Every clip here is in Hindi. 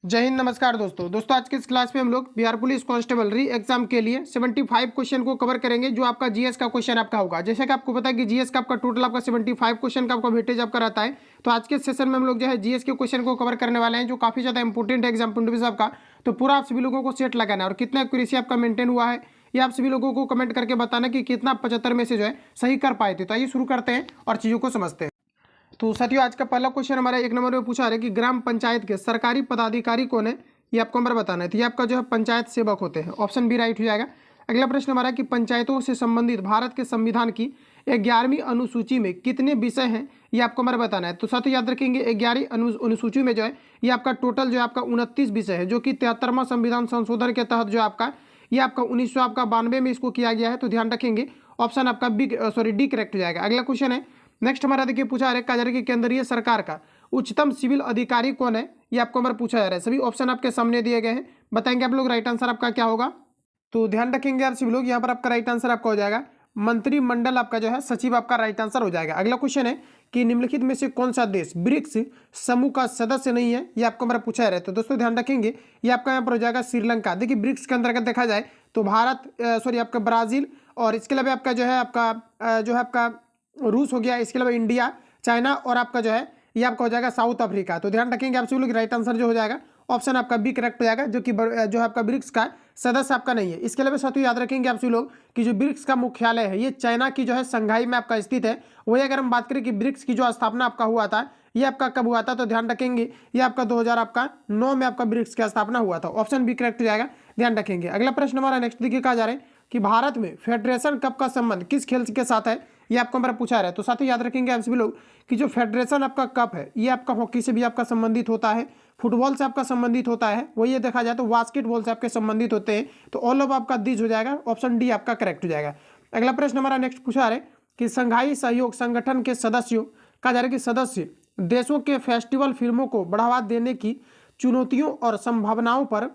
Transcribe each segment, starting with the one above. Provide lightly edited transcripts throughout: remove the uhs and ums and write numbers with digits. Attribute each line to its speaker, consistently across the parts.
Speaker 1: जय हिंद, नमस्कार दोस्तों आज के इस क्लास में हम लोग बिहार पुलिस कांस्टेबल री एग्जाम के लिए 75 क्वेश्चन को कवर करेंगे जो आपका जीएस का क्वेश्चन आपका होगा। जैसे कि आपको पता है कि जीएस का आपका टोटल आपका 75 क्वेश्चन का आपका वेटेज आपका रहता है। तो आज के सेशन में हम लोग जो है जीएस के क्वेश्चन को कवर करने वाले हैं जो काफी ज्यादा इंपॉर्टेंट है एग्जाम पॉइंट ऑफ व्यू से आपका। तो पूरा आप सभी लोगों को सेट लगाना है और कितना एक्यूरेसी आपका मेंटेन हुआ है ये आप सभी लोगों को कमेंट करके बताना कि कितना 75 में से जो है सही कर पाए थे। तो आइए शुरू करते हैं और चीजों को समझते हैं। तो साथियों आज का पहला क्वेश्चन हमारा 1 नंबर में पूछा है कि ग्राम पंचायत के सरकारी पदाधिकारी कौन है, ये आपको नंबर बताना है। तो ये आपका जो है पंचायत सेवक होते हैं। ऑप्शन बी राइट हो जाएगा। अगला प्रश्न हमारा कि पंचायतों से संबंधित भारत के संविधान की 11वीं अनुसूची में कितने विषय हैं, ये आपको हमारा बताना है। तो साथियों याद रखेंगे 11वीं अनुसूची में जो है ये आपका टोटल जो है आपका 29 विषय है जो कि 73वां संविधान संशोधन के तहत जो आपका ये आपका 1992 में इसको किया गया है। तो ध्यान रखेंगे ऑप्शन आपका डी करेक्ट हो जाएगा। अगला क्वेश्चन है नेक्स्ट हमारा देखिए पूछा जा रहा है कहा जा रहा है कि केंद्रीय सरकार का उच्चतम सिविल अधिकारी कौन है, ये आपको हमारा पूछा जा रहा है। सभी ऑप्शन आपके सामने दिए गए हैं, बताएंगे आप लोग राइट आंसर आपका क्या होगा। तो ध्यान रखेंगे यार सभी लोग, यहाँ पर आपका राइट आंसर आपका हो जाएगा मंत्रिमंडल आपका जो है सचिव आपका राइट आंसर हो जाएगा। अगला क्वेश्चन है कि निम्नलिखित में से कौन सा देश ब्रिक्स समूह का सदस्य नहीं है, ये आपको हमारा पूछा जा रहा है। तो दोस्तों ध्यान रखेंगे ये आपका यहाँ पर हो जाएगा श्रीलंका। देखिए ब्रिक्स के अंतर्गत देखा जाए तो भारत आपका ब्राजील और इसके अलावा आपका जो है आपका रूस हो गया, इसके अलावा इंडिया, चाइना और आपका जो है ये आपका हो जाएगा साउथ अफ्रीका। तो ध्यान रखेंगे आप सभी लोग राइट आंसर जो हो जाएगा ऑप्शन आपका बी करेक्ट हो जाएगा जो कि जो है आपका ब्रिक्स का सदस्य आपका नहीं है। इसके अलावा साथियों याद रखेंगे आप सभी लोग कि जो ब्रिक्स का मुख्यालय है ये चाइना की जो है संघाई में आपका स्थित है। वही अगर हम बात करें कि ब्रिक्स की जो स्थापना आपका हुआ था ये आपका कब हुआ था, तो ध्यान रखेंगे ये आपका 2009 में आपका ब्रिक्स की स्थापना हुआ था। ऑप्शन बी करेक्ट हो जाएगा, ध्यान रखेंगे। अगला प्रश्न हमारा नेक्स्ट देखिए कहा जा रहा है कि भारत में फेडरेशन कप का संबंध किस खेल के साथ है, ये आपको हमारा पूछा रहा है। तो साथ ही याद रखेंगे आप सभी लोग कि जो फेडरेशन आपका कप है ये आपका हॉकी से भी आपका संबंधित होता है, फुटबॉल से आपका संबंधित होता है, वही ये देखा जाए तो बास्केटबॉल से आपके संबंधित होते हैं। तो ऑल ऑफ आपका दिस हो जाएगा, ऑप्शन डी आपका करेक्ट हो जाएगा। अगला प्रश्न हमारा नेक्स्ट पूछा रहा है कि संघाई सहयोग संगठन के सदस्यों कहा जा रहा है कि सदस्य देशों के फेस्टिवल फिल्मों को बढ़ावा देने की चुनौतियों और संभावनाओं पर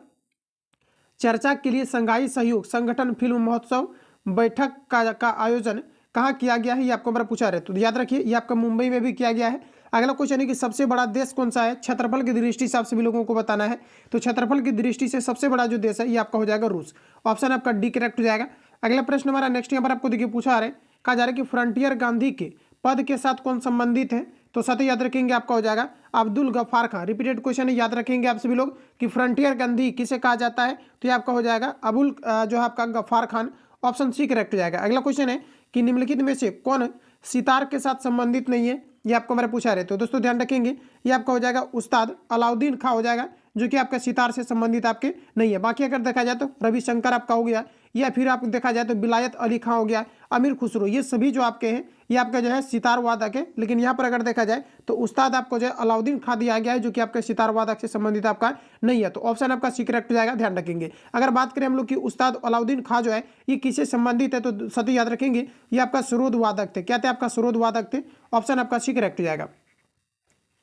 Speaker 1: चर्चा के लिए संघाई सहयोग संगठन फिल्म महोत्सव बैठक का आयोजन कहाँ किया गया है, ये आपको हमारा पूछा रहे। तो याद रखिए ये आपका मुंबई में भी किया गया है। अगला क्वेश्चन है कि सबसे बड़ा देश कौन सा है, क्षेत्रफल की दृष्टि से आप सभी लोगों को बताना है। तो क्षेत्रफल की दृष्टि से सबसे बड़ा जो देश है ये आपका हो जाएगा रूस। ऑप्शन आपका डी करेक्ट हो जाएगा। अगला प्रश्न हमारा नेक्स्ट यहाँ पर आपको देखिए पूछा आ रहा है कहा जा रहा है कि फ्रंटियर गांधी के पद के साथ कौन संबंधित है। तो साथ ही याद रखेंगे आपका हो जाएगा अब्दुल गफ्फार खान। रिपीटेड क्वेश्चन है, याद रखेंगे आप सभी लोग कि फ्रंटियर गांधी किसे कहा जाता है, तो ये आपका हो जाएगा अबुल जो है आपका Ghaffar Khan. Option C correct हो जाएगा। अगला क्वेश्चन है कि निम्नलिखित में से कौन सितार के साथ संबंधित नहीं है, ये आपको हमारे पूछा रहे। तो दोस्तों ध्यान रखेंगे ये आपका हो जाएगा उस्ताद अलाउद्दीन खां हो जाएगा जो कि आपका सितार से संबंधित आपके नहीं है। बाकी अगर देखा जाए तो रविशंकर आपका हो गया, या फिर आप देखा जाए तो बिलायत अली खां हो गया, अमीर खुसरो, ये सभी जो आपके हैं ये आपका जो है सितार वादक है। लेकिन यहाँ पर अगर देखा जाए तो उस्ताद आपको जो है अलाउद्दीन खां दिया गया है जो कि आपके सितार वादक से संबंधित आपका नहीं है। तो ऑप्शन आपका सी करेक्ट हो जाएगा, ध्यान रखेंगे। अगर बात करें हम लोग कि उस्ताद अलाउद्दीन खां जो है ये किससे संबंधित है, तो सभी याद रखेंगे ये आपका सरोद वादक थे। क्या थे आपका सरोद वादक थे। ऑप्शन आपका सी करेक्ट हो जाएगा।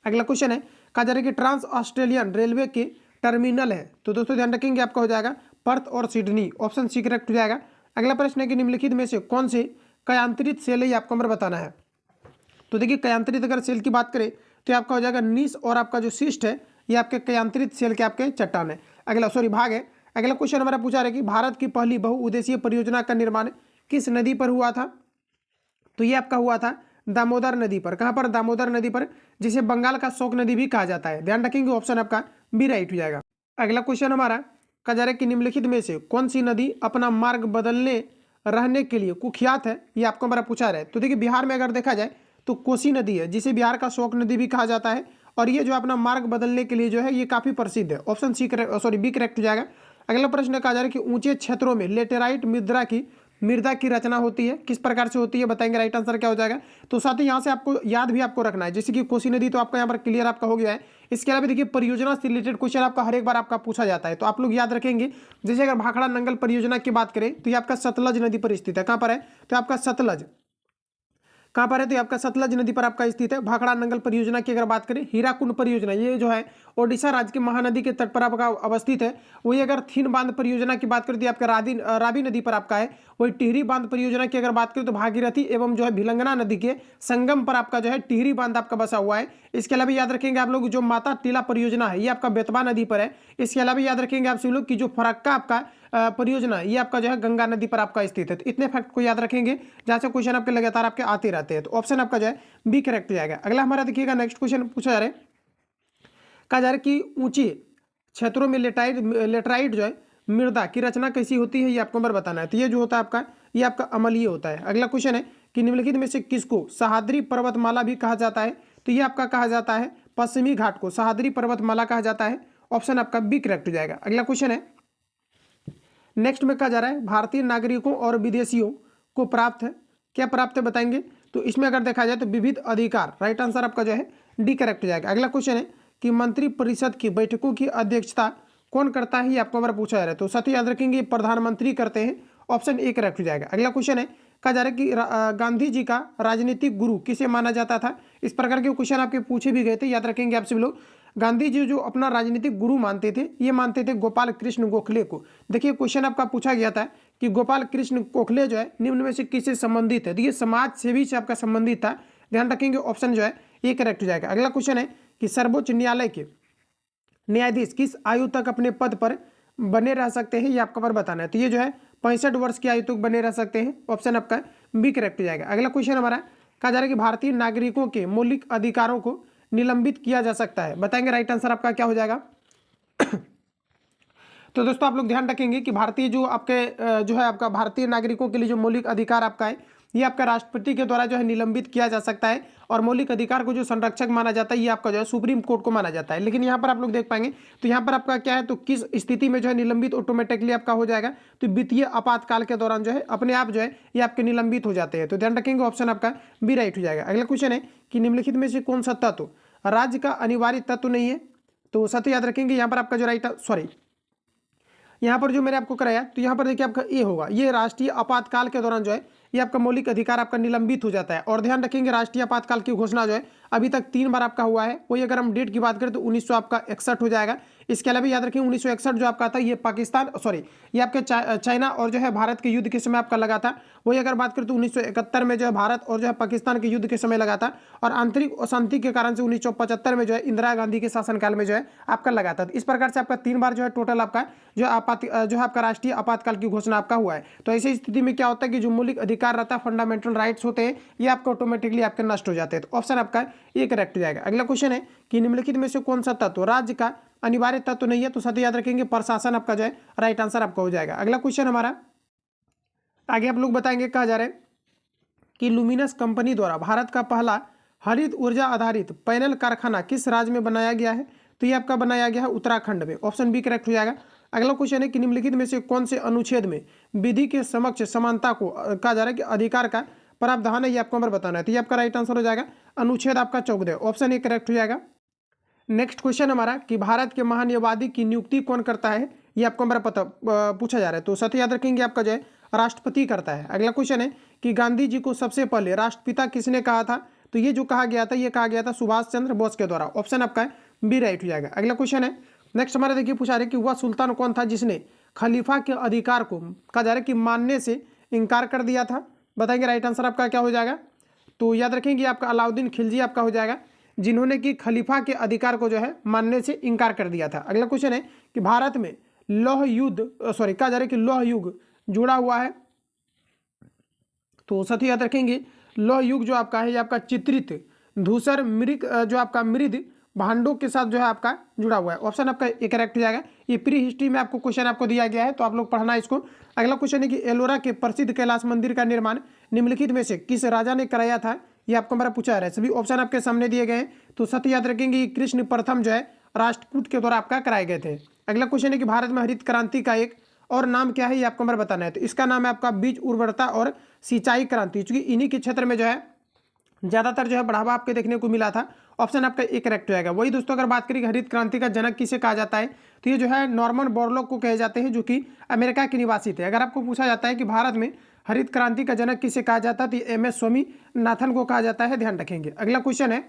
Speaker 1: अगला क्वेश्चन है कहा जा रहा है कि ट्रांस ऑस्ट्रेलियन रेलवे के टर्मिनल है। तो दोस्तों ध्यान रखेंगे आपका हो जाएगा पर्थ और सिडनी। ऑप्शन सी करेक्ट हो जाएगा। अगला प्रश्न है कि निम्नलिखित में से कौन से कयांतरित सेल है, ये आपको नंबर बताना है। तो देखिए कयांतरित अगर सेल की बात करें तो आपका हो जाएगा नीस और आपका जो सिस्ट है ये आपके कयांतरित सेल के आपके चट्टान है। अगला भाग है। अगला क्वेश्चन हमारा पूछा रहा है कि भारत की पहली बहुउद्देशीय परियोजना का निर्माण किस नदी पर हुआ था। तो ये आपका हुआ था दामोदर नदी पर। कहाँ पर, दामोदर नदी पर, जिसे बंगाल का शोक नदी भी कहा जाता है। ध्यान रखेंगे ऑप्शन आपका बी राइट हो जाएगा। अगला क्वेश्चन हमारा कहा जा रहा है कि निम्नलिखित में से कौन सी नदी अपना मार्ग बदलने रहने के लिए कुख्यात है, ये आपको हमारा पूछा रहा है। तो देखिए बिहार में अगर देखा जाए तो कोसी नदी है जिसे बिहार का शोक नदी भी कहा जाता है और ये जो अपना मार्ग बदलने के लिए जो है ये काफी प्रसिद्ध है। ऑप्शन बी करेक्ट हो जाएगा। अगला प्रश्न कहा जा रहा है कि ऊंचे क्षेत्रों में लेटेराइट मृदा की रचना होती है, किस प्रकार से होती है, बताएंगे राइट आंसर क्या हो जाएगा। तो साथ ही यहाँ से आपको याद भी आपको रखना है, जैसे कि कोसी नदी तो आपका यहाँ पर क्लियर आपका हो गया है। इसके अलावा देखिए परियोजना से रिलेटेड क्वेश्चन आपका हर एक बार आपका पूछा जाता है, तो आप लोग याद रखेंगे। जैसे अगर भाखड़ा नंगल परियोजना की बात करें तो ये आपका सतलज नदी पर स्थित है। कहाँ पर है, तो आपका सतलज कहाँ पर है, तो ये आपका सतलज नदी पर आपका स्थित है। भाखड़ा नंगल परियोजना की अगर बात करें, हीराकुंड परियोजना ये जो है ओडिशा राज्य के महानदी के तट पर आपका अवस्थित है। वही अगर थिन बांध परियोजना की बात करें तो आपका रावी नदी पर आपका है। वही टिहरी बांध परियोजना की अगर बात करें तो भागीरथी एवं जो है भिलंगना नदी के संगम पर आपका जो है टिहरी बांध आपका बसा हुआ है। इसके अलावा याद रखेंगे आप लोग जो माता टीला परियोजना है ये आपका बेतवा नदी पर है। इसके अलावा याद रखेंगे आप सभी लोग कि जो फरक्का आपका परियोजना ये आपका जो है गंगा नदी पर आपका स्थित है। तो इतने फैक्ट को याद रखेंगे जहां से क्वेश्चन आपके लगातार आपके आते रहते हैं। तो ऑप्शन आपका जो है बी करेक्ट हो जाएगा। अगला हमारा देखिएगा नेक्स्ट क्वेश्चन पूछा जा रहा है, कहा जा रहा है कि ऊंची क्षेत्रों में लेटराइट जो है मृदा की रचना कैसी होती है, ये आपको नंबर बताना है। तो ये जो होता है आपका ये आपका अम्लीय होता है। अगला क्वेश्चन है कि निम्नलिखित में से किसको सह्याद्री पर्वतमाला भी कहा जाता है, तो ये आपका कहा जाता है पश्चिमी घाट को सह्याद्री पर्वतमाला कहा जाता है। ऑप्शन आपका बी करेक्ट हो जाएगा। अगला क्वेश्चन है नेक्स्ट में कहा जा रहा है भारतीय नागरिकों और विदेशियों को प्राप्त है, क्या प्राप्त है बताएंगे। तो इसमें अगर देखा जाए तो विविध अधिकार, राइट आंसर आपका जो है डी करेक्ट हो जाएगा। अगला क्वेश्चन है कि मंत्रिपरिषद की बैठकों की अध्यक्षता कौन करता है, ये आपको हमारा पूछा जा रहा है। तो साथ ही याद रखेंगे प्रधानमंत्री करते हैं। ऑप्शन ए करेक्ट हो जाएगा। अगला क्वेश्चन है कहा जा रहा है कि गांधी जी का राजनीतिक गुरु किसे माना जाता था। इस प्रकार के क्वेश्चन आपके पूछे भी गए थे, याद रखेंगे आप सभी लोग। गांधी जी जो अपना राजनीतिक गुरु मानते थे ये मानते थे गोपाल कृष्ण गोखले को। देखिए क्वेश्चन आपका पूछा गया था कि गोपाल कृष्ण गोखले जो है निम्न में से किससे संबंधित है, तो ये समाज सेवी से आपका संबंधित था। ध्यान रखेंगे ऑप्शन जो है ये करेक्ट हो जाएगा। अगला क्वेश्चन है कि सर्वोच्च न्यायालय के न्यायाधीश किस आयु तक अपने पद पर बने रह सकते हैं, ये आपको पर बताना है। तो ये जो है 65 वर्ष की आयु तक बने रह सकते हैं। ऑप्शन आपका बी करेक्ट हो जाएगा। अगला क्वेश्चन हमारा कहा जा रहा है कि भारतीय नागरिकों के मौलिक अधिकारों को निलंबित किया जा सकता है, बताएंगे राइट आंसर आपका क्या हो जाएगा। तो दोस्तों आप लोग ध्यान रखेंगे कि भारतीय जो आपके जो है आपका भारतीय नागरिकों के लिए जो मौलिक अधिकार आपका है ये आपका राष्ट्रपति के द्वारा जो है निलंबित किया जा सकता है। और मौलिक अधिकार को जो संरक्षक माना जाता है ये आपका जो है सुप्रीम कोर्ट को माना जाता है। लेकिन यहाँ पर आप लोग देख पाएंगे तो यहाँ पर आपका क्या है, तो किस स्थिति में जो है निलंबित ऑटोमेटिकली आपका हो जाएगा, तो वित्तीय आपातकाल के दौरान जो है अपने आप जो है ये आपके निलंबित हो जाते हैं। तो ध्यान रखेंगे ऑप्शन आपका बी राइट हो जाएगा। अगला क्वेश्चन है कि निम्नलिखित में से कौन सा तत्व राज्य का अनिवार्य तत्व नहीं है, तो साथ ही याद रखेंगे यहाँ पर आपका जो राइट सॉरी यहाँ पर जो मैंने आपको कराया तो यहाँ पर देखिए आपका ए होगा, ये राष्ट्रीय आपातकाल के दौरान जो है ये आपका मौलिक अधिकार आपका निलंबित हो जाता है। और ध्यान रखेंगे राष्ट्रीय आपातकाल की घोषणा जो है अभी तक 3 बार आपका हुआ है। वही अगर हम डेट की बात करें तो 1961 हो जाएगा। इसके अलावा याद रखें 1961 जो आपका था ये पाकिस्तान सॉरी ये आपके चाइना और जो है भारत के युद्ध के समय आपका लगा था। वही अगर बात करें तो 1971 में जो है भारत और जो है पाकिस्तान के युद्ध के समय लगा था। और आंतरिक अशांति के कारण से 1975 में जो है इंदिरा गांधी के शासनकाल में जो है आपका लगा था। इस प्रकार से आपका 3 बार जो है टोटल आपका जो है आपका राष्ट्रीय आपातकाल की घोषणा आपका हुआ है। तो ऐसी स्थिति में क्या होता है कि जो मौलिक अधिकार रहता है फंडामेंटल राइट्स होते हैं ये आपको ऑटोमेटिकली आपके नष्ट हो जाते हैं। तो ऑप्शन आपका ये करेक्ट हो जाएगा। अगला क्वेश्चन है कि निम्नलिखित में से कौन सा तत्व राज्य का अनिवार्य तत्व नहीं है, तो साथ ही याद रखेंगे प्रशासन आपका जो है राइट आंसर आपका हो जाएगा। अगला क्वेश्चन हमारा आगे आप लोग बताएंगे, कहा जा रहा है कि लुमिनस कंपनी द्वारा भारत का पहला हरित ऊर्जा आधारित पैनल कारखाना किस राज्य में बनाया गया है, तो ये आपका बनाया गया है उत्तराखंड में। ऑप्शन बी करेक्ट हो जाएगा। अगला क्वेश्चन है कि निम्नलिखित में से कौन से अनुच्छेद में विधि के समक्ष समानता को कहा जा रहा है कि अधिकार का प्रावधान है, ये आपको नंबर बताना है। तो ये आपका राइट आंसर हो जाएगा अनुच्छेद आपका 14। ऑप्शन ए करेक्ट हो जाएगा। नेक्स्ट क्वेश्चन हमारा कि भारत के महान्यायवादी की नियुक्ति कौन करता है, ये आपको हमारा पता पूछा जा रहा है। तो साथ ही याद रखेंगे आपका जो है राष्ट्रपति करता है। अगला क्वेश्चन है कि गांधी जी को सबसे पहले राष्ट्रपिता किसने कहा था, तो ये जो कहा गया था ये कहा गया था सुभाष चंद्र बोस के द्वारा। ऑप्शन आपका बी राइट हो जाएगा। अगला क्वेश्चन है नेक्स्ट हमारा देखिए पूछा रहे कि वह सुल्तान कौन था जिसने खलीफा के अधिकार को कहा जा रहा है कि मानने से इनकार कर दिया था, बताएंगे राइट आंसर आपका क्या हो जाएगा। तो याद रखेंगे आपका अलाउद्दीन खिलजी आपका हो जाएगा, जिन्होंने कि खलीफा के अधिकार को जो है मानने से इनकार कर दिया था। अगला क्वेश्चन है कि भारत में लौह युद्ध कहा जा रहा है कि लौह युग जुड़ा हुआ है, तो साथ ही याद रखेंगे लौह युग जो आपका है ये आपका चित्रित धूसर मृग जो आपका मृद भांडों के साथ जो है आपका जुड़ा हुआ है। ऑप्शन आपका ये करेक्ट हो जाएगा। ये प्री हिस्ट्री में आपको क्वेश्चन आपको दिया गया है तो आप लोग पढ़ना इसको। अगला क्वेश्चन है कि एलोरा के प्रसिद्ध कैलाश मंदिर का निर्माण निम्नलिखित में से किस राजा ने कराया था, ये आपको हमारा पूछा रहा है। सभी ऑप्शन आपके सामने दिए गए हैं, तो सत्य याद रखेंगे कृष्ण प्रथम जो है राष्ट्रकूट के द्वारा आपका कराए गए थे। अगला क्वेश्चन है कि भारत में हरित क्रांति का एक और नाम क्या है, ये आपको हमारा बताना है। तो इसका नाम है आपका बीज उर्वरता और सिंचाई क्रांति, चूंकि इन्हीं के क्षेत्र में जो है ज़्यादातर जो है बढ़ावा आपके देखने को मिला था। ऑप्शन आपका एक करेक्ट हो जाएगा। वही दोस्तों अगर बात करें हरित क्रांति का जनक किसे कहा जाता है, तो ये जो है नॉर्मन बोरलॉग को कहे जाते हैं, जो कि अमेरिका के निवासी थे। अगर आपको पूछा जाता है कि भारत में हरित क्रांति का जनक किसे कहा जाता है? तो MS स्वामीनाथन को कहा जाता है, ध्यान रखेंगे। अगला क्वेश्चन है,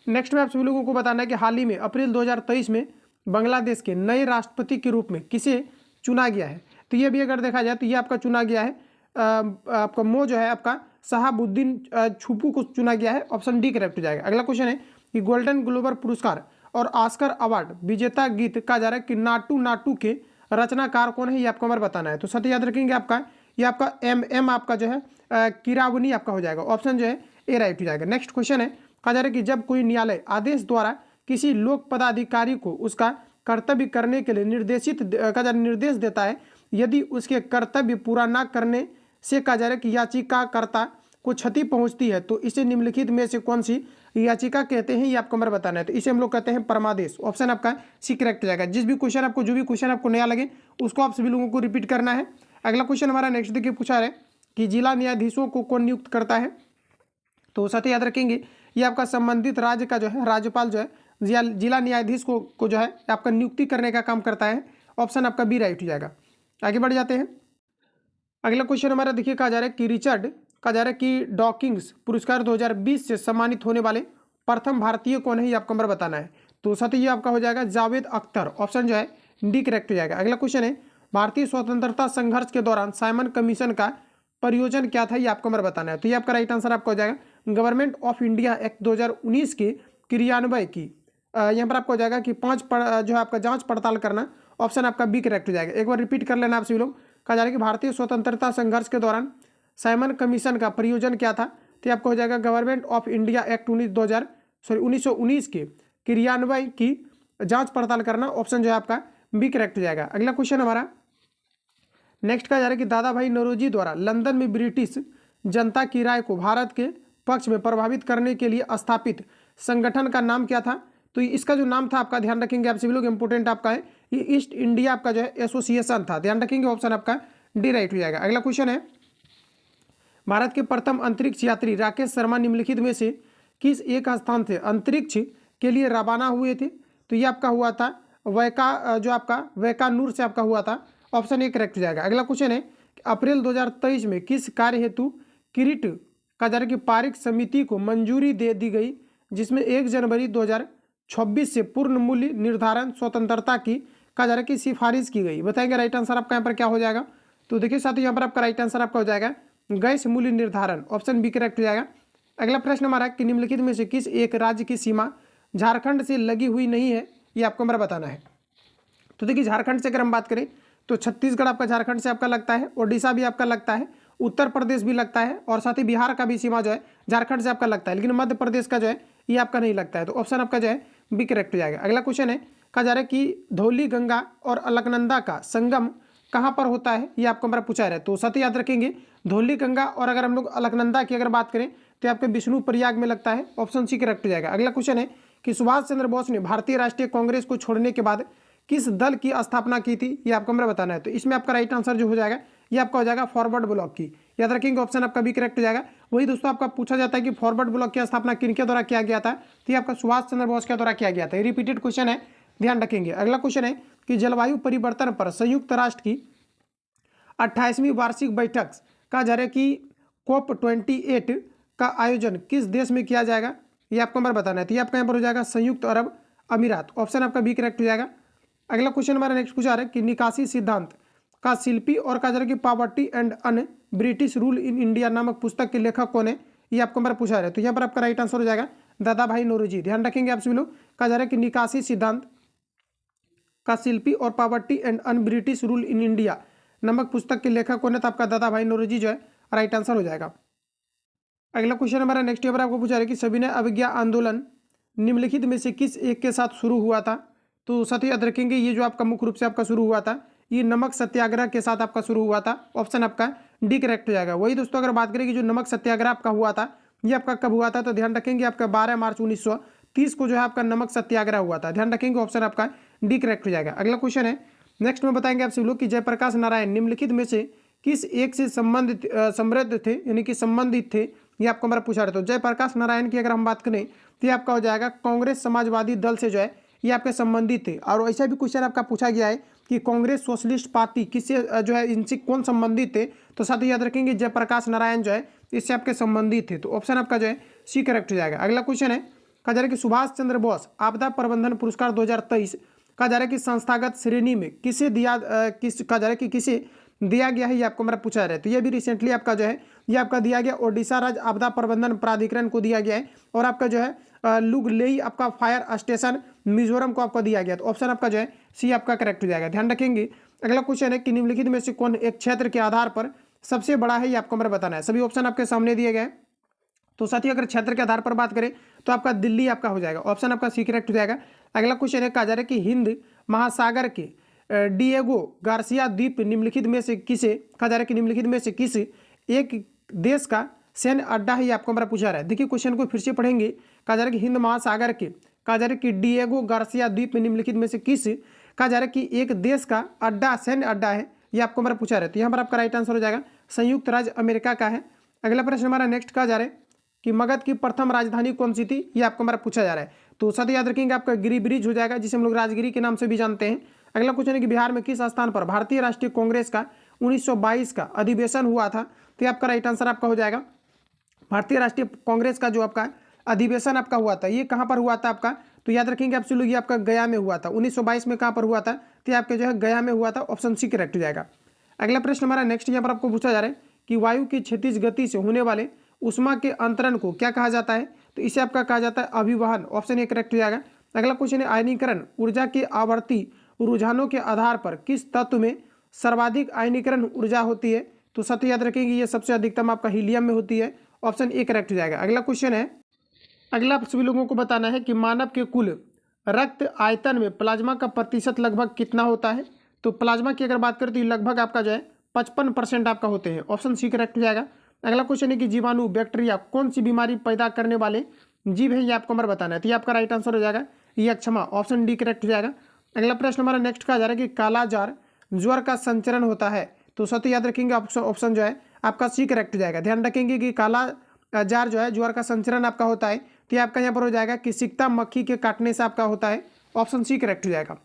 Speaker 1: नेक्स्ट में आप सभी लोगों को बताना है कि हाल ही में अप्रैल 2023 में बांग्लादेश के नए राष्ट्रपति के रूप में किसे चुना गया है? तो ये भी अगर देखा जाए तो ये आपका चुना गया है आपका जो है आपका शहाबुद्दीन छुपू को चुना गया है, ऑप्शन डी करेक्ट हो जाएगा। अगला क्वेश्चन है कि गोल्डन ग्लोब पुरस्कार और ऑस्कर अवार्ड विजेता गीत कहा जा रहा है कि नाटू नाटू के रचनाकार कौन है? ये आपको हमारे बताना है। तो सत्य याद रखेंगे आपका, ये आपका MM आपका जो है किरावनी आपका हो जाएगा, ऑप्शन जो है ए राइट हो जाएगा। नेक्स्ट क्वेश्चन है, कहा जा रहा है कि जब कोई न्यायालय आदेश द्वारा किसी लोक पदाधिकारी को उसका कर्तव्य करने के लिए निर्देश देता है, यदि उसके कर्तव्य पूरा न करने से कहा जा रहा है कि याचिकाकर्ता को क्षति पहुंचती है, तो इसे निम्नलिखित में से कौन सी याचिका कहते हैं? ये आपको हमारे बताना है। तो इसे हम लोग कहते हैं परमादेश, ऑप्शन आपका सी करेक्ट हो जाएगा। जो भी क्वेश्चन आपको नया लगे उसको आप सभी लोगों को रिपीट करना है। अगला क्वेश्चन हमारा नेक्स्ट देखिए, पूछा है कि जिला न्यायाधीशों को कौन नियुक्त करता है? तो साथ ही याद रखेंगे ये आपका संबंधित राज्य का जो है राज्यपाल जो है जिला न्यायाधीश को जो है आपका नियुक्ति करने का काम करता है, ऑप्शन आपका बी राइट हो जाएगा। आगे बढ़ जाते हैं। अगला क्वेश्चन हमारा देखिए, कहा जा रहा है कि रिचर्ड कहा जा रहा है कि डॉकिंस पुरस्कार 2020 से सम्मानित होने वाले प्रथम भारतीय कौन है? ये आपको हमारा बताना है। तो साथ ही ये आपका हो जाएगा जावेद अख्तर, ऑप्शन जो है डी करेक्ट हो जाएगा। अगला क्वेश्चन है, भारतीय स्वतंत्रता संघर्ष के दौरान साइमन कमीशन का प्रयोजन क्या था? ये आपको हमारा बताना है। तो ये आपका राइट आंसर आपका हो जाएगा गवर्नमेंट ऑफ इंडिया एक्ट 2019 के क्रियान्वयन की यहाँ पर आपको हो जाएगा कि जो है आपका जांच पड़ताल करना, ऑप्शन आपका बी करेक्ट हो जाएगा। एक बार रिपीट कर लेना आप सभी लोग। कहा जा रहा है कि भारतीय स्वतंत्रता संघर्ष के दौरान साइमन कमीशन का प्रयोजन क्या था? तो आपको हो जाएगा गवर्नमेंट ऑफ इंडिया एक्ट 1919 के क्रियान्वयन की जांच पड़ताल करना, ऑप्शन जो है आपका बी करेक्ट हो जाएगा। अगला क्वेश्चन हमारा नेक्स्ट कहा जा रहा है कि दादा भाई नौरोजी द्वारा लंदन में ब्रिटिश जनता की राय को भारत के पक्ष में प्रभावित करने के लिए स्थापित संगठन का नाम क्या था? तो इसका जो नाम था आपका ध्यान रखेंगे आप सभी लोग, इंपोर्टेंट आपका है, ये ईस्ट इंडिया आपका जो है एसोसिएशन था, ध्यान रखेंगे, ऑप्शन आपका डी राइट हो जाएगा। अगला क्वेश्चन है, भारत के प्रथम अंतरिक्ष यात्री राकेश शर्मा निम्नलिखित में से किस एक स्थान से अंतरिक्ष के लिए रवाना हुए थे? तो ये आपका हुआ था वैकानूर से आपका हुआ था, ऑप्शन ए करेक्ट हो जाएगा। अगला क्वेश्चन है, अप्रैल 2023 में किस कार्य हेतु किरीट का जा रहा है कि पारिक समिति को मंजूरी दे दी गई, जिसमें 1 जनवरी 2026 से पूर्ण मूल्य निर्धारण स्वतंत्रता की कहा जा रहा है कि सिफारिश की गई? बताएंगे राइट आंसर आपका यहाँ पर क्या हो जाएगा? तो देखिए साथियों, यहाँ पर आपका राइट आंसर आपका हो जाएगा गैस मूल्य निर्धारण, ऑप्शन बी करेक्ट हो जाएगा। अगला प्रश्न हमारा कि निम्नलिखित में से किस एक राज्य की सीमा झारखंड से लगी हुई नहीं है? ये आपको हमारा बताना है। तो देखिए झारखंड से अगर हम बात करें तो छत्तीसगढ़ आपका झारखंड से आपका लगता है, ओडिशा भी आपका लगता है, उत्तर प्रदेश भी लगता है, और साथ ही बिहार का भी सीमा जो है झारखंड से आपका लगता है, लेकिन मध्य प्रदेश का जो है ये आपका नहीं लगता है। तो ऑप्शन आपका जो है बी करेक्ट हो जाएगा। अगला क्वेश्चन है, कहा जा रहा है कि धौली गंगा और अलकनंदा का संगम कहाँ पर होता है? ये आपको हमारा पूछा है। तो साथ याद रखेंगे धौली गंगा और अगर हम लोग अलकनंदा की अगर बात करें तो आपके विष्णु प्रयाग में लगता है, ऑप्शन सी करेक्ट हो जाएगा। अगला क्वेश्चन है कि सुभाष चंद्र बोस ने भारतीय राष्ट्रीय कांग्रेस को छोड़ने के बाद किस दल की स्थापना की थी? ये आपको हमें बताना है। तो इसमें आपका राइट आंसर जो हो जाएगा ये आपका हो जाएगा फॉरवर्ड ब्लॉक की, याद रखेंगे, ऑप्शन आपका भी करेक्ट हो जाएगा। वही दोस्तों आपका पूछा जाता है कि फॉरवर्ड ब्लॉक की स्थापना किनके द्वारा किया गया था? तो ये आपका सुभाष चंद्र बोस के द्वारा किया गया था। रिपीटेड क्वेश्चन है, ध्यान रखेंगे। अगला क्वेश्चन है कि जलवायु परिवर्तन पर संयुक्त राष्ट्र की 28वीं वार्षिक बैठक का जा रहा है कि COP28 का आयोजन किस देश में किया जाएगा? ये आपको हमारा बताना है। तो ये आपका यहाँ पर हो जाएगा संयुक्त अरब अमीरात, ऑप्शन आपका बी करेक्ट हो जाएगा। अगला क्वेश्चन हमारा नेक्स्ट पूछा रहा है कि निकासी सिद्धांत का शिल्पी और कहा जा रहा है कि poverty and un British rule in India नामक पुस्तक के लेखक कौन है? ये आपको हमारा पूछा रहा है। तो यहाँ पर आपका राइट आंसर हो जाएगा दादा भाई नौरोजी, ध्यान रखेंगे आप सभी लोग। कहा जा रहा है कि निकासी सिद्धांत का शिल्पी और poverty and un British rule in India नामक पुस्तक के लेखक कौन है? तो आपका दादा भाई नौरोजी जो है राइट आंसर हो जाएगा। अगला क्वेश्चन हमारा नेक्स्ट यहाँ पर आपको पूछा रहा है कि सविनय अवज्ञा आंदोलन निम्नलिखित में से किस एक के साथ शुरू हुआ था? तो साथ ही याद रखेंगे ये जो आपका मुख्य रूप से आपका शुरू हुआ था ये नमक सत्याग्रह के साथ आपका शुरू हुआ था, ऑप्शन आपका डी करेक्ट हो जाएगा। वही दोस्तों अगर बात करें कि जो नमक सत्याग्रह आपका हुआ था ये आपका कब हुआ था? तो ध्यान रखेंगे आपका 12 मार्च 1930 को जो है आपका नमक सत्याग्रह हुआ था, ध्यान रखेंगे, ऑप्शन आपका डी करेक्ट हो जाएगा। अगला क्वेश्चन है नेक्स्ट में बताएंगे आप सभी लोग कि जयप्रकाश नारायण निम्नलिखित में से किस एक से समृद्ध थे, यानी कि संबंधित थे? ये आपको हमारा पूछा रहे। तो जयप्रकाश नारायण की अगर हम बात करें तो ये आपका हो जाएगा कांग्रेस समाजवादी दल से जो है ये आपके संबंधित थे। और ऐसा भी क्वेश्चन आपका पूछा गया है कि कांग्रेस सोशलिस्ट पार्टी किससे जो है इनसे कौन संबंधित थे, तो साथ ही याद रखेंगे जयप्रकाश नारायण जो है इससे आपके संबंधित थे। तो ऑप्शन आपका जो है सी करेक्ट हो जाएगा। अगला क्वेश्चन है, कहा जा रहा है कि सुभाष चंद्र बोस आपदा प्रबंधन पुरस्कार 2023 कहा जा रहा है कि संस्थागत श्रेणी में किसे दिया कहा जा रहा है कि किसे दिया गया है, ये आपको मेरा पूछा जा रहा है। तो ये भी रिसेंटली आपका जो है ये आपका दिया गया ओडिशा राज्य आपदा प्रबंधन प्राधिकरण को दिया गया है। और आपका जो है लुगलेई आपका फायर स्टेशन मिजोरम को आपको दिया गया। तो ऑप्शन आपका जो है सी आपका करेक्ट हो जाएगा। ध्यान रखेंगे। अगला क्वेश्चन है कि निम्नलिखित में से कौन एक क्षेत्र के आधार पर सबसे बड़ा है, ये आपको मेरा बताना है। सभी ऑप्शन आपके सामने दिए गए। तो साथियों अगर क्षेत्र के आधार पर बात करें तो आपका दिल्ली आपका हो जाएगा। ऑप्शन आपका सी करेक्ट हो जाएगा। अगला क्वेश्चन है, कहा जा रहा है कि हिंद महासागर के डिएगो गार्सिया द्वीप निम्नलिखित में से किसे कहा जा रहा है कि निम्नलिखित में से किस एक देश का सैन्य अड्डा है, ये आपको हमारा पूछा रहा है। देखिए क्वेश्चन को फिर से पढ़ेंगे। कहा जा रहा है कि हिंद महासागर के कहा जा रहा है कि डिएगो गार्सिया द्वीप निम्नलिखित में से किस कहा जा रहा है कि एक देश का अड्डा सैन्य अड्डा है, ये आपको हमारा पूछा रहा है। तो यहाँ पर आपका राइट आंसर हो जाएगा संयुक्त राज्य अमेरिका का है। अगला प्रश्न हमारा नेक्स्ट कहा जा रहा है कि मगध की प्रथम राजधानी कौन सी थी, ये आपको हमारा पूछा जा रहा है। तो साथ ही याद रखेंगे आपका गिरी ब्रिज हो जाएगा, जिसे हम लोग राजगिरी के नाम से भी जानते हैं। अगला क्वेश्चन है कि बिहार में किस स्थान पर भारतीय राष्ट्रीय कांग्रेस का 1922 का अधिवेशन हुआ था, तो ये आपका राइट आंसर आपका हो जाएगा भारतीय राष्ट्रीय कांग्रेस का जो आपका अधिवेशन आपका हुआ था, ये कहाँ पर हुआ था आपका, तो याद रखेंगे आप लोग ये आपका गया में हुआ था। 1922 में कहाँ पर हुआ था, तो ये आपके जो है गया में हुआ था। ऑप्शन सी करेक्ट हो जाएगा। अगला प्रश्न हमारा नेक्स्ट यहाँ पर आपको पूछा जा रहा है कि वायु की क्षैतिज गति से होने वाले उष्मा के अंतरण को क्या कहा जाता है, तो इसे आपका कहा जाता है अभिवहन। ऑप्शन ए करेक्ट हो जाएगा। अगला क्वेश्चन है आयनीकरण ऊर्जा के आवर्ती रुझानों के आधार पर किस तत्व में सर्वाधिक आयनीकरण ऊर्जा होती है, तो साथ ही याद रखेंगे ये सबसे अधिकतम आपका हीलियम में होती है। ऑप्शन ए करेक्ट हो जाएगा। अगला क्वेश्चन है, अगला आप सभी लोगों को बताना है कि मानव के कुल रक्त आयतन में प्लाज्मा का प्रतिशत लगभग कितना होता है, तो प्लाज्मा की अगर बात करें तो लगभग आपका जो है 55% आपका होते हैं। ऑप्शन सी करेक्ट हो जाएगा। अगला क्वेश्चन है कि जीवाणु बैक्टीरिया कौन सी बीमारी पैदा करने वाले जीव है, ये आपको हमारा बताना है। तो ये आपका राइट आंसर हो जाएगा यक्षमा। ऑप्शन डी करेक्ट हो जाएगा। अगला प्रश्न हमारा नेक्स्ट कहा जा रहा है कि कालाजार ज्वर का संचरण होता है, तो सत्य याद रखेंगे ऑप्शन जो है आपका सी करेक्ट हो जाएगा। ध्यान रखेंगे कि काला जार जो है ज्वर का संचरण आपका होता है, तो ये आपका यहाँ पर हो जाएगा कि सिकता मक्खी के काटने से आपका होता है। ऑप्शन सी करेक्ट हो जाएगा।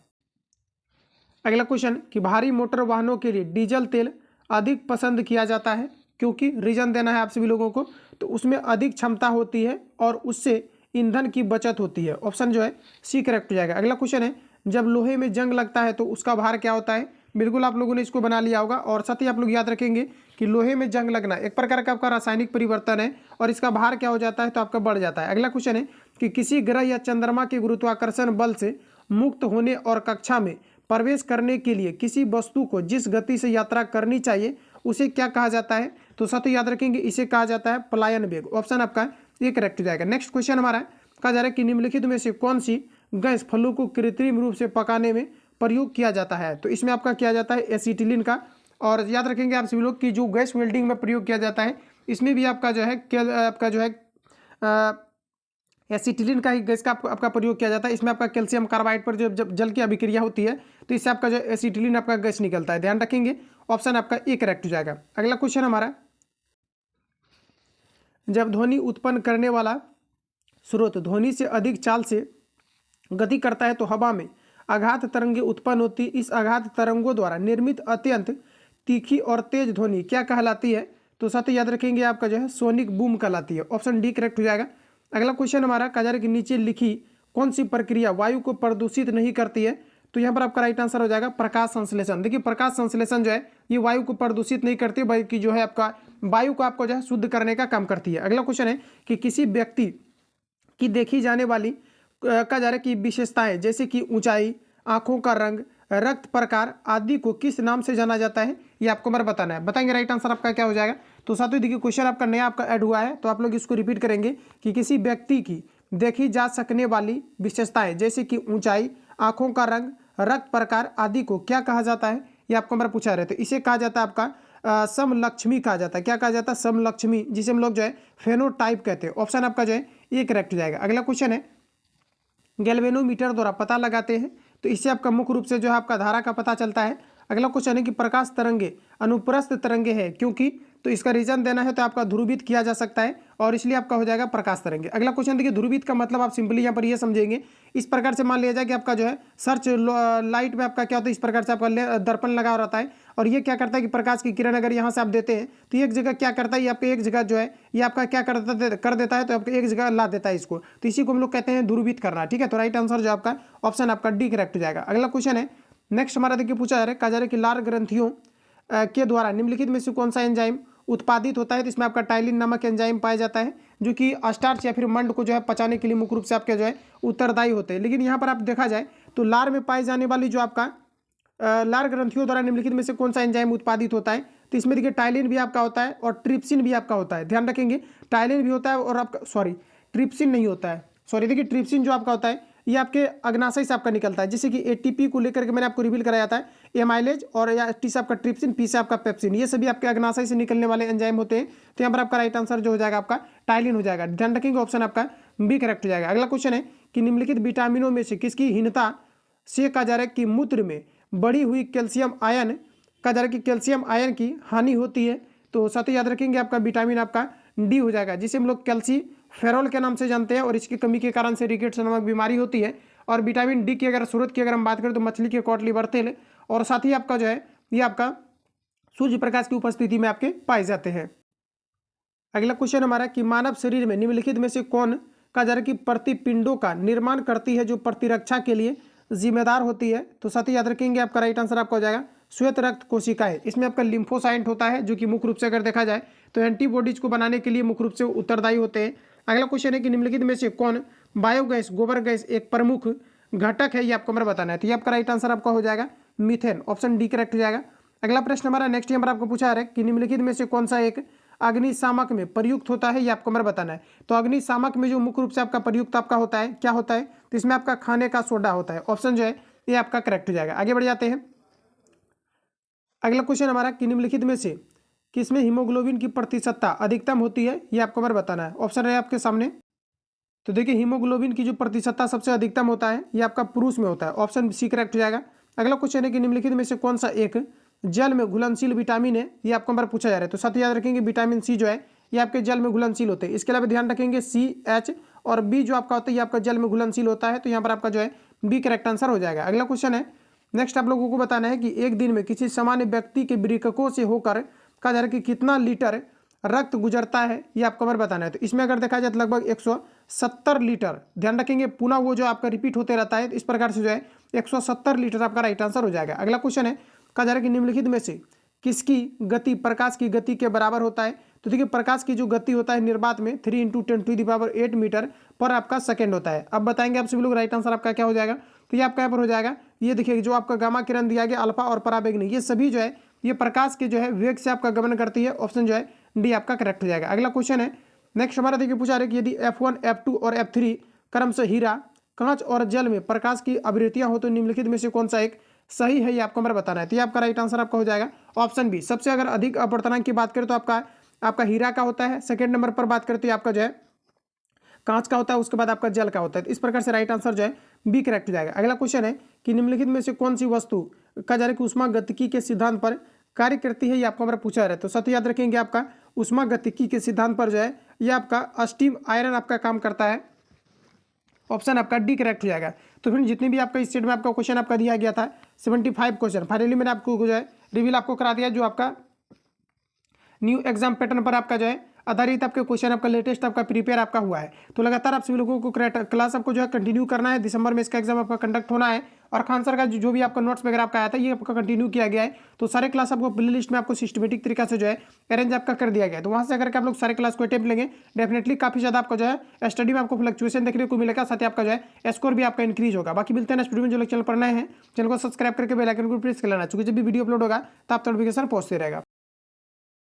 Speaker 1: अगला क्वेश्चन कि भारी मोटर वाहनों के लिए डीजल तेल अधिक पसंद किया जाता है, क्योंकि रीजन देना है आप सभी लोगों को, तो उसमें अधिक क्षमता होती है और उससे ईंधन की बचत होती है। ऑप्शन जो है सी करेक्ट हो जाएगा। अगला क्वेश्चन है जब लोहे में जंग लगता है तो उसका भार क्या होता है, बिल्कुल आप लोगों ने इसको बना लिया होगा। और साथ ही आप लोग याद रखेंगे कि लोहे में जंग लगना एक प्रकार का आपका रासायनिक परिवर्तन है और इसका भार क्या हो जाता है, तो आपका बढ़ जाता है। अगला क्वेश्चन है कि किसी ग्रह या चंद्रमा के गुरुत्वाकर्षण बल से मुक्त होने और कक्षा में प्रवेश करने के लिए किसी वस्तु को जिस गति से यात्रा करनी चाहिए उसे क्या कहा जाता है, तो साथ ही याद रखेंगे इसे कहा जाता है पलायन वेग। ऑप्शन आपका ये करेक्ट हो जाएगा। नेक्स्ट क्वेश्चन हमारा कहा जा रहा है कि निम्नलिखित में से कौन सी गैस फलों को कृत्रिम रूप से पकाने में प्रयोग किया जाता है, तो इसमें आपका किया जाता है एसिटिलीन का। और याद रखेंगे आप सभी लोग कि जो गैस वेल्डिंग में प्रयोग किया जाता है इसमें भी आपका जो है एसिटिलीन का ही गैस का आपका प्रयोग किया जाता है। इसमें आपका कैल्शियम कार्बाइड पर जब जल की अभिक्रिया होती है तो इससे आपका जो एसिटिलीन आपका गैस निकलता है। ध्यान रखेंगे ऑप्शन आपका ए करेक्ट हो जाएगा। अगला क्वेश्चन हमारा, जब ध्वनि उत्पन्न करने वाला स्रोत ध्वनि से अधिक चाल से गति करता है तो हवा में आघात तरंगें उत्पन्न होती। इस आघात तरंगों द्वारा निर्मित अत्यंत तीखी और तेज ध्वनि क्या कहलाती है, तो साथ ही याद रखेंगे आपका जो है सोनिक बूम कहलाती है। ऑप्शन डी करेक्ट हो जाएगा। अगला क्वेश्चन हमारा कहा जा रहा है कि नीचे लिखी कौन सी प्रक्रिया वायु को प्रदूषित नहीं करती है, तो यहाँ पर आपका राइट आंसर हो जाएगा प्रकाश संश्लेषण। देखिए प्रकाश संश्लेषण जो है ये वायु को प्रदूषित नहीं करती बल्कि जो है आपका वायु को आपको जो है शुद्ध करने का काम करती है। अगला क्वेश्चन है कि किसी व्यक्ति की देखी जाने वाली कहा जा रहा है कि विशेषताएं जैसे कि ऊंचाई, आंखों का रंग, रक्त प्रकार आदि को किस नाम से जाना जाता है, ये आपको मेरा बताना है। बताएंगे राइट आंसर आपका क्या हो जाएगा। तो साथियों देखिए क्वेश्चन आपका नया आपका ऐड हुआ है तो आप लोग इसको रिपीट करेंगे कि किसी व्यक्ति की देखी जा सकने वाली विशेषताएं जैसे कि ऊंचाई, आंखों का रंग, रक्त प्रकार आदि को क्या कहा जाता है, ये आपको मेरा पूछा रहे। तो इसे कहा जाता है आपका समलक्ष्मी कहा जाता है। क्या कहा जाता है, समलक्ष्मी, जिसे हम लोग जो है फेनोटाइप कहते हैं। ऑप्शन आपका जो है ये करेक्ट हो जाएगा। अगला क्वेश्चन है गैल्वेनोमीटर द्वारा पता लगाते हैं तो इससे आपका मुख्य रूप से जो है आपका धारा का पता चलता है। अगला क्वेश्चन है कि प्रकाश तरंगे अनुप्रस्थ तरंगे है क्योंकि तो इसका रीजन देना है तो आपका ध्रुवित किया जा सकता है और इसलिए आपका हो जाएगा प्रकाश तरंगे। अगला क्वेश्चन देखिए, ध्रुवित का मतलब आप सिंपली यहाँ पर ये समझेंगे इस प्रकार से मान लिया जाए कि आपका जो है सर्च लाइट में आपका क्या होता है, इस प्रकार से आपका दर्पण लगा रहता है और ये क्या करता है कि प्रकाश की किरण अगर यहाँ से आप देते हैं तो एक जगह क्या करता है, ये आपके एक जगह जो है ये आपका क्या कर देता है, तो आपको एक जगह ला देता है इसको, तो इसी को हम लोग कहते हैं ध्रुवित करना। ठीक है, तो राइट आंसर जो आपका ऑप्शन आपका डी करेक्ट हो जाएगा। अगला क्वेश्चन है, नेक्स्ट हमारा देखिए पूछा जा रहा है, कहा जा रहा है कि लार ग्रंथियों के द्वारा निम्नलिखित में से कौन सा एंजाइम उत्पादित होता है, तो इसमें आपका टाइलिन नामक एंजाइम पाया जाता है जो कि स्टार्च या फिर मंड को जो है पचाने के लिए मुख्य रूप से आपके जो है उत्तरदायी होते हैं। लेकिन यहाँ पर आप देखा जाए तो लार में पाई जाने वाली जो आपका लार ग्रंथियों द्वारा निम्नलिखित में से कौन सा एंजाइम उत्पादित होता है, तो इसमें देखिए टाइलिन भी आपका होता है और ट्रिप्सिन भी आपका होता है। ध्यान रखेंगे, टाइलिन भी होता है और आपका ट्रिप्सिन नहीं होता है, देखिए ट्रिप्सिन जो आपका होता है ये आपके अग्नाशय से आपका निकलता है, जैसे कि एटीपी को लेकर के मैंने आपको रिवील कराया था, एमाइलेज और या टी से आपका ट्रिप्सिन, पी से आपका पेप्सिन, ये सभी आपके अग्नाशय से निकलने वाले एंजाइम होते हैं। तो यहाँ पर आपका राइट आंसर जो हो जाएगा आपका टाइलिन हो जाएगा। ध्यान रखेंगे ऑप्शन आपका बी करेक्ट हो जाएगा। अगला क्वेश्चन है कि निम्नलिखित विटामिनों में से किसकी हीनता से कहा जा रहा है कि मूत्र में बढ़ी हुई कैल्शियम आयन, कहा जा रहा है कि कैल्शियम आयन की हानि होती है, तो साथ ही याद रखेंगे आपका विटामिन आपका डी हो जाएगा, जिसे हम लोग कैल्सीफेरॉल के नाम से जानते हैं और इसकी कमी के कारण से रिकेट्स नामक बीमारी होती है। और विटामिन डी की अगर स्रोत की अगर हम बात करें तो मछली के कॉटली बर्तेल, और साथ ही आपका जो है ये आपका सूर्य प्रकाश की उपस्थिति में आपके पाए जाते हैं। अगला क्वेश्चन हमारा कि मानव शरीर में निम्नलिखित में से कौन, कहा जा रहा है कि प्रतिपिंडों का निर्माण करती है जो प्रतिरक्षा के लिए जिम्मेदार होती है, तो साथ ही याद रखेंगे आपका राइट आंसर आपका हो जाएगा श्वेत रक्त कोशिकाएं। इसमें आपका लिम्फोसाइट होता है जो कि मुख्य रूप से अगर देखा जाए तो एंटीबॉडीज को बनाने के लिए मुख्य रूप से उत्तरदायी होते हैं। अगला क्वेश्चन है कि निम्नलिखित में से कौन बायोगैस, गोबर गैस एक प्रमुख घटक है, ये आपको हमारा बताना है, तो ये आपका राइट आंसर आपका हो जाएगा मीथेन, ऑप्शन डी करेक्ट हो जाएगा। अगला प्रश्न हमारा नेक्स्ट नंबर आपको पूछा है कि निम्नलिखित में से कौन सा एक अग्निशामक में प्रयुक्त होता है, ये आपको हमारा बताना है। तो अग्निशामक में जो मुख्य रूप से आपका प्रयुक्त आपका होता है क्या होता है, तो इसमें आपका खाने का सोडा होता है, ऑप्शन जो है ये आपका करेक्ट हो जाएगा। आगे बढ़ जाते हैं। अगला क्वेश्चन हमारा कि निम्नलिखित में से किसमें हीमोग्लोबिन की प्रतिशतता अधिकतम होती है, ये आपको हमारा बताना है, ऑप्शन है आपके सामने। तो देखिए हीमोग्लोबिन की जो प्रतिशतता सबसे अधिकतम होता है ये आपका पुरुष में होता है, ऑप्शन सी करेक्ट हो जाएगा। अगला क्वेश्चन है कि निम्नलिखित में से कौन सा एक जल में घुलनशील विटामिन है, ये आपको हमारा पूछा जा रहा है, तो साथ ही याद रखेंगे विटामिन सी जो है ये आपके जल में घुलनशील होते हैं। इसके अलावा ध्यान रखेंगे सी, एच और बी जो आपका होता है ये आपका जल में घुलनशील होता है, तो यहाँ पर आपका जो है बी करेक्ट आंसर हो जाएगा। अगला क्वेश्चन है, नेक्स्ट आप लोगों को बताना है कि एक दिन में किसी सामान्य व्यक्ति के वृक्कों से होकर कहा जा रहा है कि कितना लीटर रक्त गुजरता है, ये आपको हमारे बताना है। तो इसमें अगर देखा जाए तो लगभग 170 लीटर, ध्यान रखेंगे पुनः वो जो आपका रिपीट होते रहता है, इस प्रकार से जो है 170 लीटर आपका राइट आंसर हो जाएगा। अगला क्वेश्चन है, कहा जा रहा है कि निम्नलिखित में से किसकी गति प्रकाश की गति के बराबर होता है, तो देखिए प्रकाश की जो गति होता है निर्वात में 3 × 10⁸ मीटर पर आपका सेकेंड होता है। अब बताएंगे आप सभी लोग राइट आंसर आपका क्या हो जाएगा, तो ये आपका यहाँ पर हो जाएगा, ये देखिए जो आपका गामा किरण दिया गया अल्फा और पराबैंगनी, ये सभी जो है ये प्रकाश के जो है वेग से आपका गमन करती है, ऑप्शन जो है डी आपका करेक्ट हो जाएगा। अगला क्वेश्चन है, नेक्स्ट हमारा देखिए पूछा रहे कि यदि F1, F2 और F3 क्रम से हीरा, कांच और जल में प्रकाश की आवृत्तियां हो तो निम्नलिखित में से कौन सा एक सही है, ये आपको हमारा बताना है। तो ये आपका राइट आंसर आपका हो जाएगा ऑप्शन बी। सबसे अगर अधिक अपवर्तनांक की बात करें तो आपका हीरा का होता है, सेकेंड नंबर पर बात करते हैं आपका जो है कांच का होता है, उसके बाद आपका जल का होता है। तो इस प्रकार से राइट आंसर जो है बी करेक्ट हो जाएगा। अगला क्वेश्चन है कि निम्नलिखित में से कौन सी वस्तु कहा जा रहा है कि ऊष्मागतिकी के सिद्धांत पर कार्य करती है, ये आपको हमारा पूछा है। तो साथ ही याद रखेंगे आपका ऊष्मागतिकी के सिद्धांत पर जो है ये आपका स्टीम आयरन आपका काम करता है, ऑप्शन आपका डी करेक्ट हो जाएगा। तो फिर जितने भी आपका इस सेट में आपका क्वेश्चन आपका दिया गया था 75 क्वेश्चन फाइनली मैंने आपको जो है रिवील आपको करा दिया, जो आपका न्यू एग्जाम पैटर्न पर आपका जो है आधारित आपके क्वेश्चन आपका लेटेस्ट आपका प्रिपेयर आपका हुआ है। तो लगातार आप सभी लोगों को क्लास आपको जो है कंटिन्यू करना है। दिसंबर में इसका एग्जाम आपका कंडक्ट होना है और खान सर का जो भी आपका नोट्स वगैरह आपका आया था ये आपका कंटिन्यू किया गया है। तो सारे क्लास आपको प्ले लिस्ट में आपको सिस्टमेटिक तरीका से जो है अरेंज आपका कर दिया गया है। तो वहाँ से अगर आप लोग सारे क्लास को अटेम्प्ट लेंगे डेफिनेटली काफी ज्यादा आपका जो है स्टडी में आपको फ्लक्चुएशन देखने को मिलेगा, साथ ही आपका जो है स्कोर भी आपका इंक्रीज होगा। बाकी मिलते हैं नेक्स्ट वीडियो में। जो लोग चैनल पर नए हैं चैनल को सब्सक्राइब करके बेल आइकन को प्रेस कर लेना, चूंकि जब भी वीडियो अपलोड होगा तो आप नोटिफिकेशन पहुंचते रहेगा।